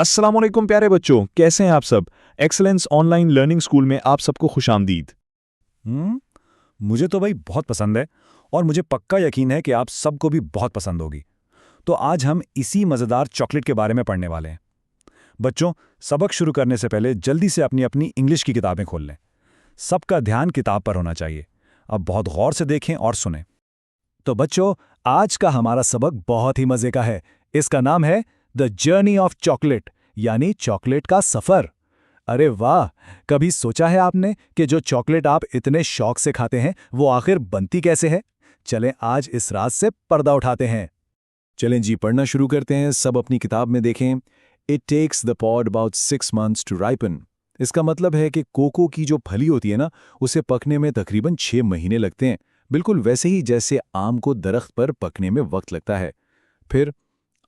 अस्सलाम वालेकुम प्यारे बच्चों, कैसे हैं आप सब। एक्सेलेंस ऑनलाइन लर्निंग स्कूल में आप सबको खुशामदीद। मुझे तो भाई बहुत पसंद है और मुझे पक्का यकीन है कि आप सबको भी बहुत पसंद होगी। तो आज हम इसी मज़ेदार चॉकलेट के बारे में पढ़ने वाले हैं। बच्चों, सबक शुरू करने से पहले जल्दी से अपनी अपनी इंग्लिश की किताबें खोल लें। सबका ध्यान किताब पर होना चाहिए। अब बहुत गौर से देखें और सुनें। तो बच्चों, आज का हमारा सबक बहुत ही मज़े का है। इसका नाम है द जर्नी ऑफ चॉकलेट, यानी चॉकलेट का सफ़र। अरे वाह! कभी सोचा है आपने कि जो चॉकलेट आप इतने शौक से खाते हैं वो आखिर बनती कैसे है? चलें आज इस राज से पर्दा उठाते हैं। चलें जी, पढ़ना शुरू करते हैं। सब अपनी किताब में देखें। It takes the pod about 6 months to ripen. इसका मतलब है कि कोको की जो फली होती है ना, उसे पकने में तकरीबन 6 महीने लगते हैं। बिल्कुल वैसे ही जैसे आम को दरख्त पर पकने में वक्त लगता है। फिर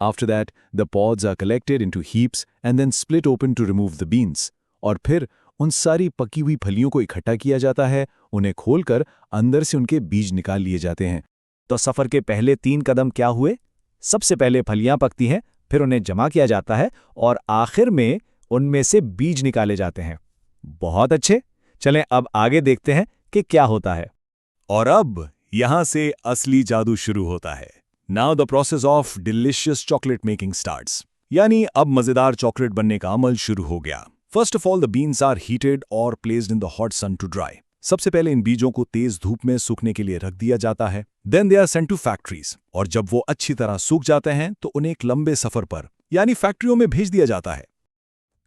after that the pods are collected into heaps and then split open to remove the beans. और फिर उन सारी पकी हुई फलियों को इकट्ठा किया जाता है, उन्हें खोलकर अंदर से उनके बीज निकाल लिए जाते हैं। तो सफ़र के पहले 3 कदम क्या हुए? सबसे पहले फलियां पकती हैं, फिर उन्हें जमा किया जाता है और आखिर में उनमें से बीज निकाले जाते हैं। बहुत अच्छे। चलें अब आगे देखते हैं कि क्या होता है। और अब यहां से असली जादू शुरू होता है। Now the process of delicious chocolate making starts, यानी अब मजेदार चॉकलेट बनने का अमल शुरू हो गया। First of all the beans are heated और placed in the hot sun to dry. सबसे पहले इन बीजों को तेज धूप में सूखने के लिए रख दिया जाता है। Then they are sent to factories, और जब वो अच्छी तरह सूख जाते हैं तो उन्हें एक लंबे सफर पर यानी फैक्ट्रियों में भेज दिया जाता है।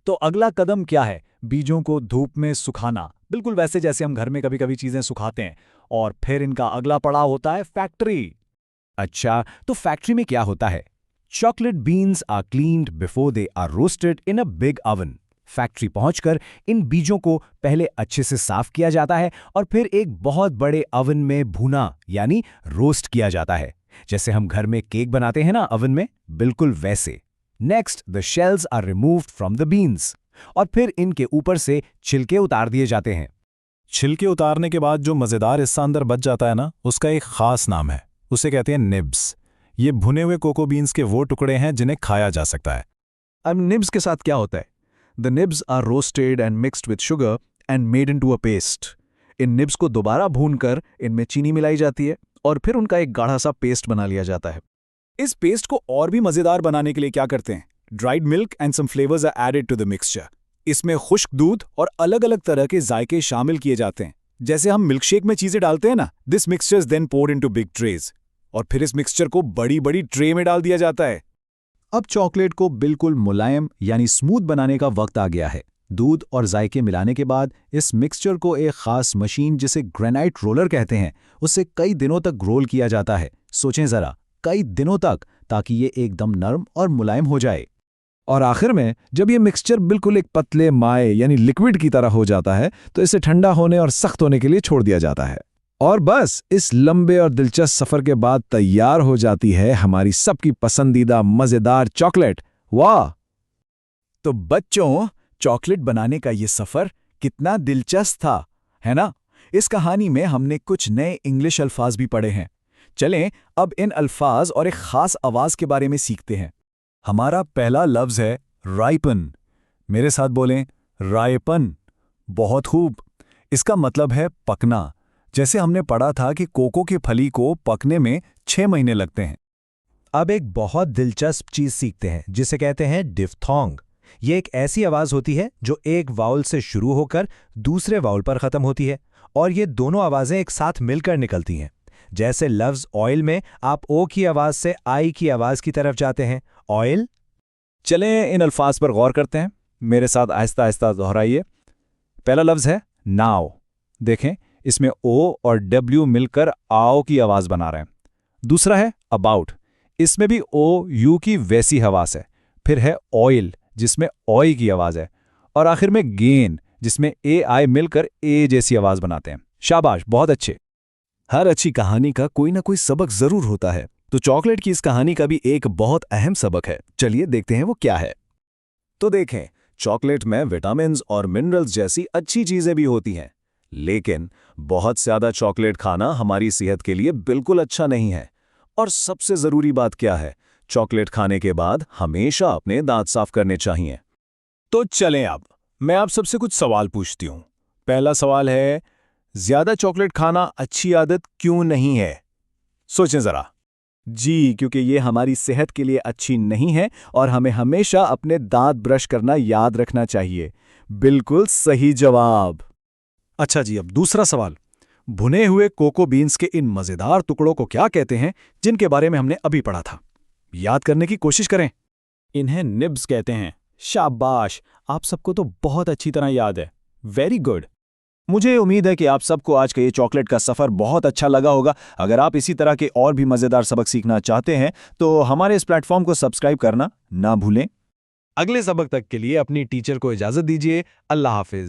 तो अगला कदम क्या है? बीजों को धूप में सुखाना, बिल्कुल वैसे जैसे हम घर में कभी कभी चीजें सुखाते हैं। और फिर इनका अगला पड़ाव होता है फैक्ट्री। अच्छा, तो फैक्ट्री में क्या होता है? Chocolate beans are cleaned before they are roasted in a big oven. Factory पहुंचकर इन बीजों को पहले अच्छे से साफ किया जाता है और फिर एक बहुत बड़े ओवन में भूना यानी रोस्ट किया जाता है। जैसे हम घर में केक बनाते हैं ना ओवन में, बिल्कुल वैसे। Next the shells are removed from the beans, और फिर इनके ऊपर से छिलके उतार दिए जाते हैं। छिलके उतारने के बाद जो मज़ेदार हिस्सा अंदर बच जाता है ना, उसका एक खास नाम है। उसे कहते हैं निब्स। ये भुने हुए कोको बीन्स के वो टुकड़े हैं जिन्हें खाया जा सकता है। अब निब्स के साथ क्या होता है? The nibs are roasted and mixed with sugar and made into a paste. In nibs को दोबारा भूनकर इनमें चीनी मिलाई जाती है और फिर उनका एक गाढ़ा सा पेस्ट बना लिया जाता है। इस पेस्ट को और भी मज़ेदार बनाने के लिए क्या करते हैं? Dried milk and some flavours are added to the mixture. इसमें खुश्क दूध और अलग अलग तरह के जायके शामिल किए जाते हैं। जैसे हम मिल्कशेक में चीज़ें डालते हैं ना, this mixture is then poured into big trays, और फिर इस मिक्सचर को बड़ी बड़ी ट्रे में डाल दिया जाता है। अब चॉकलेट को बिल्कुल मुलायम यानी स्मूथ बनाने का वक्त आ गया है। दूध और जायके मिलाने के बाद इस मिक्सचर को एक खास मशीन जिसे ग्रेनाइट रोलर कहते हैं, उससे कई दिनों तक रोल किया जाता है। सोचें ज़रा, कई दिनों तक, ताकि ये एकदम नरम और मुलायम हो जाए। और आखिर में जब ये मिक्सचर बिल्कुल एक पतले माए यानी लिक्विड की तरह हो जाता है तो इसे ठंडा होने और सख्त होने के लिए छोड़ दिया जाता है। और बस इस लंबे और दिलचस्प सफर के बाद तैयार हो जाती है हमारी सबकी पसंदीदा मजेदार चॉकलेट। वाह! तो बच्चों, चॉकलेट बनाने का ये सफर कितना दिलचस्प था, है ना? इस कहानी में हमने कुछ नए इंग्लिश अल्फाज भी पढ़े हैं। चलें अब इन अल्फाज और एक खास आवाज के बारे में सीखते हैं। हमारा पहला लफ्ज है राइपन। मेरे साथ बोलें, रायपन। बहुत खूब। इसका मतलब है पकना। जैसे हमने पढ़ा था कि कोको की फली को पकने में 6 महीने लगते हैं। अब एक बहुत दिलचस्प चीज सीखते हैं जिसे कहते हैं डिफ्थोंग। ये एक ऐसी आवाज होती है जो एक वाउल से शुरू होकर दूसरे वाउल पर खत्म होती है, और ये दोनों आवाजें एक साथ मिलकर निकलती हैं। जैसे लफ्ज ऑयल में आप ओ की आवाज से आई की आवाज की तरफ जाते हैं, ऑयल। चलें इन अल्फाज पर गौर करते हैं। मेरे साथ आहिस्ता आहिस्ता दोहराइए। पहला लफ्ज है नाव। देखें, इसमें ओ और डब्ल्यू मिलकर आओ की आवाज बना रहे हैं। दूसरा है अबाउट। इसमें भी ओ यू की वैसी आवाज है। फिर है ऑयल, जिसमें ऑय की आवाज है। और आखिर में गेन, जिसमें ए आई मिलकर ए जैसी आवाज बनाते हैं। शाबाश, बहुत अच्छे। हर अच्छी कहानी का कोई ना कोई सबक जरूर होता है, तो चॉकलेट की इस कहानी का भी एक बहुत अहम सबक है। चलिए देखते हैं वो क्या है। तो देखें, चॉकलेट में विटामिन्स और मिनरल्स जैसी अच्छी चीजें भी होती हैं, लेकिन बहुत ज्यादा चॉकलेट खाना हमारी सेहत के लिए बिल्कुल अच्छा नहीं है। और सबसे जरूरी बात क्या है? चॉकलेट खाने के बाद हमेशा अपने दांत साफ करने चाहिए। तो चलें अब मैं आप सबसे कुछ सवाल पूछती हूँ। पहला सवाल है, ज्यादा चॉकलेट खाना अच्छी आदत क्यों नहीं है? सोचें जरा। जी, क्योंकि ये हमारी सेहत के लिए अच्छी नहीं है और हमें हमेशा अपने दांत ब्रश करना याद रखना चाहिए। बिल्कुल सही जवाब। अच्छा जी, अब दूसरा सवाल। भुने हुए कोको बीन्स के इन मजेदार टुकड़ों को क्या कहते हैं जिनके बारे में हमने अभी पढ़ा था? याद करने की कोशिश करें। इन्हें निब्स कहते हैं। शाबाश, आप सबको तो बहुत अच्छी तरह याद है। Very good. मुझे उम्मीद है कि आप सबको आज का ये चॉकलेट का सफ़र बहुत अच्छा लगा होगा। अगर आप इसी तरह के और भी मज़ेदार सबक सीखना चाहते हैं तो हमारे इस प्लेटफॉर्म को सब्सक्राइब करना ना भूलें। अगले सबक तक के लिए अपनी टीचर को इजाजत दीजिए। अल्लाह हाफिज।